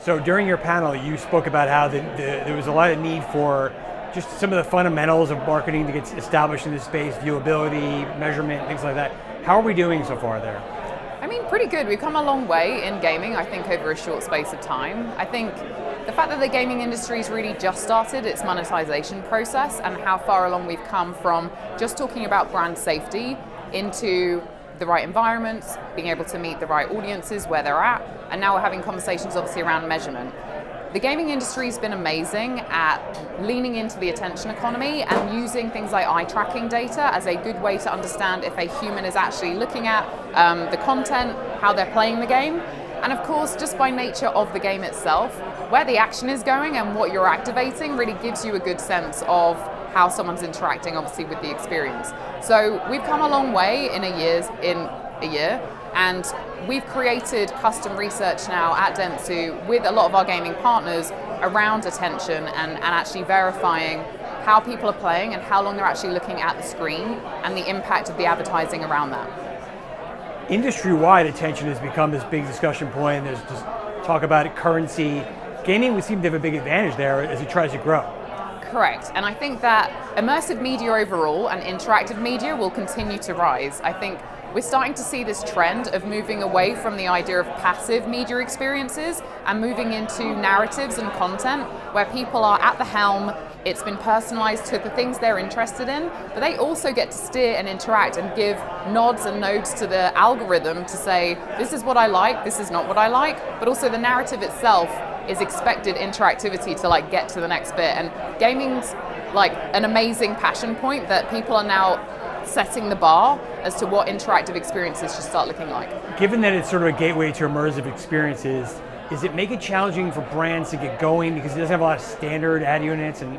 So during your panel, you spoke about how there was a lot of need for just some of the fundamentals of marketing to get established in this space, viewability, measurement, things like that. How are we doing so far there? I mean, pretty good. We've come a long way in gaming, I think, over a short space of time. I think the fact that the gaming industry's really just started its monetization process and how far along we've come from just talking about brand safety into the right environments, being able to meet the right audiences where they're at, and now we're having conversations obviously around measurement. The gaming industry's been amazing at leaning into the attention economy and using things like eye tracking data as a good way to understand if a human is actually looking at the content, how they're playing the game, and of course, just by nature of the game itself, where the action is going and what you're activating really gives you a good sense of how someone's interacting obviously with the experience. So we've come a long way in a year, and we've created custom research now at Dentsu with a lot of our gaming partners around attention and actually verifying how people are playing and how long they're actually looking at the screen and the impact of the advertising around that. Industry-wide, attention has become this big discussion point. There's just talk about it, currency. Gaming would seem to have a big advantage there as it tries to grow. Correct, and I think that immersive media overall and interactive media will continue to rise. I think we're starting to see this trend of moving away from the idea of passive media experiences and moving into narratives and content where people are at the helm. It's been personalized to the things they're interested in, but they also get to steer and interact and give nods and nodes to the algorithm to say, this is what I like, this is not what I like, but also the narrative itself is expected interactivity to get to the next bit. And gaming's an amazing passion point that people are now setting the bar as to what interactive experiences should start looking like. Given that it's sort of a gateway to immersive experiences, does it make it challenging for brands to get going because it doesn't have a lot of standard ad units and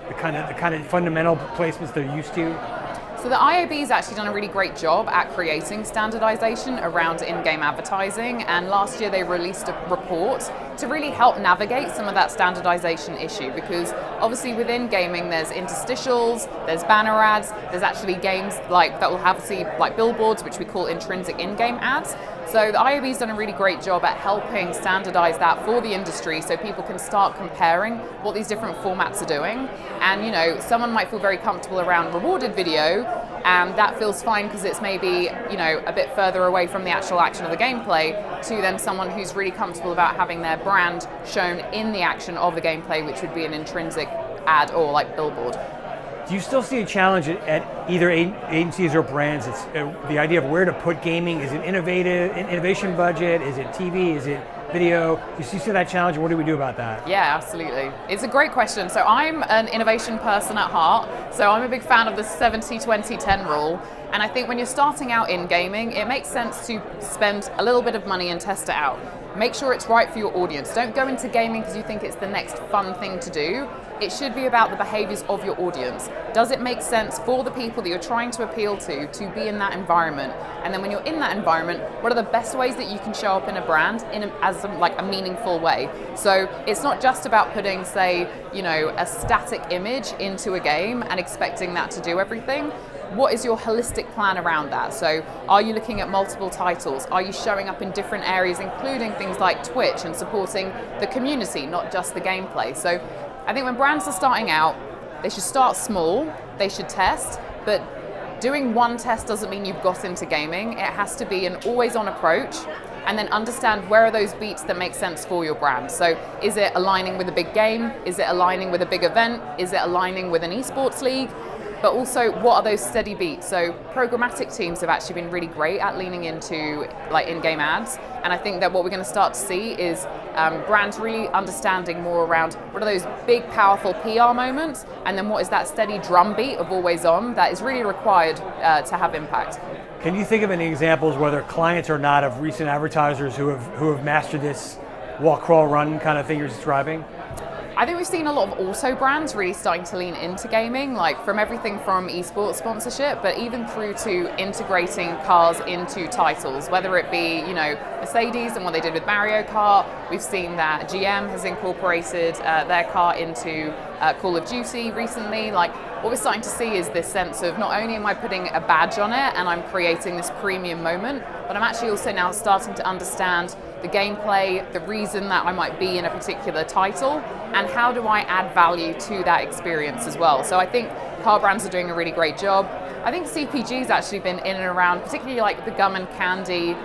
the kind of fundamental placements they're used to? So the IAB has actually done a really great job at creating standardization around in-game advertising, and last year they released a report to really help navigate some of that standardization issue, because obviously within gaming there's interstitials, there's banner ads, there's actually games that will have billboards, which we call intrinsic in-game ads. So the IAB's done a really great job at helping standardize that for the industry so people can start comparing what these different formats are doing. And someone might feel very comfortable around rewarded video, and that feels fine because it's maybe a bit further away from the actual action of the gameplay, to then someone who's really comfortable about having their brand shown in the action of the gameplay, which would be an intrinsic ad or billboard. Do you still see a challenge at either agencies or brands? It's the idea of where to put gaming. Is it innovation budget? Is it TV? Is it video? Do you see that challenge, and what do we do about that? Yeah, absolutely. It's a great question. So I'm an innovation person at heart, so I'm a big fan of the 70-20-10 rule. And I think when you're starting out in gaming, it makes sense to spend a little bit of money and test it out. Make sure it's right for your audience. Don't go into gaming because you think it's the next fun thing to do. It should be about the behaviors of your audience. Does it make sense for the people that you're trying to appeal to be in that environment? And then when you're in that environment, what are the best ways that you can show up in a brand as a meaningful way? So it's not just about putting, say, a static image into a game and expecting that to do everything. What is your holistic plan around that? So are you looking at multiple titles? Are you showing up in different areas, including things like Twitch and supporting the community, not just the gameplay? So I think when brands are starting out, they should start small, they should test, but doing one test doesn't mean you've got into gaming. It has to be an always-on approach, and then understand where are those beats that make sense for your brand. So is it aligning with a big game? Is it aligning with a big event? Is it aligning with an esports league? But also, what are those steady beats? So programmatic teams have actually been really great at leaning into in-game ads. And I think that what we're going to start to see is brands really understanding more around what are those big, powerful PR moments, and then what is that steady drumbeat of always on that is really required to have impact. Can you think of any examples, whether clients or not, of recent advertisers who have mastered this walk, crawl, run kind of thing you're describing? I think we've seen a lot of auto brands really starting to lean into gaming, from everything from esports sponsorship, but even through to integrating cars into titles, whether it be, Mercedes and what they did with Mario Kart. We've seen that GM has incorporated their car into Call of Duty recently. What we're starting to see is this sense of not only am I putting a badge on it and I'm creating this premium moment, but I'm actually also now starting to understand the gameplay, the reason that I might be in a particular title, and how do I add value to that experience as well. So I think car brands are doing a really great job. I think CPG's actually been in and around, particularly like the gum and candy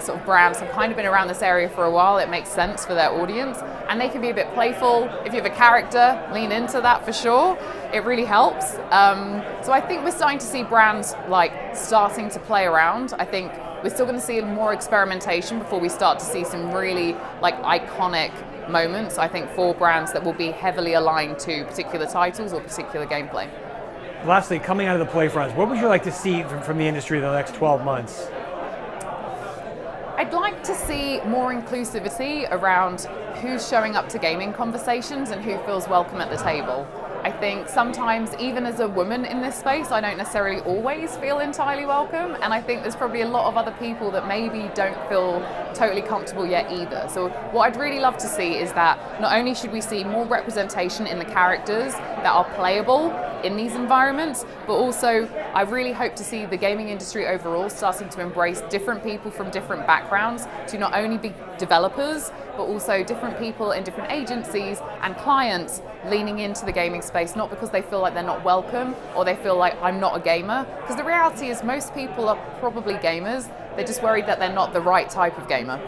sort of brands have kind of been around this area for a while. It makes sense for their audience, and they can be a bit playful. If you have a character, lean into that for sure. It really helps. So I think we're starting to see brands like starting to play around. I think we're still going to see more experimentation before we start to see some really like iconic moments, I think, for brands that will be heavily aligned to particular titles or particular gameplay. Lastly, coming out of the Playfronts, what would you like to see from the industry in the next 12 months? I'd like to see more inclusivity around who's showing up to gaming conversations and who feels welcome at the table. I think sometimes, even as a woman in this space, I don't necessarily always feel entirely welcome, and I think there's probably a lot of other people that maybe don't feel totally comfortable yet either. So what I'd really love to see is that not only should we see more representation in the characters that are playable in these environments, but also I really hope to see the gaming industry overall starting to embrace different people from different backgrounds to not only be developers, but also different people in different agencies and clients leaning into the gaming space, not because they feel like they're not welcome or they feel like I'm not a gamer, because the reality is most people are probably gamers, they're just worried that they're not the right type of gamer.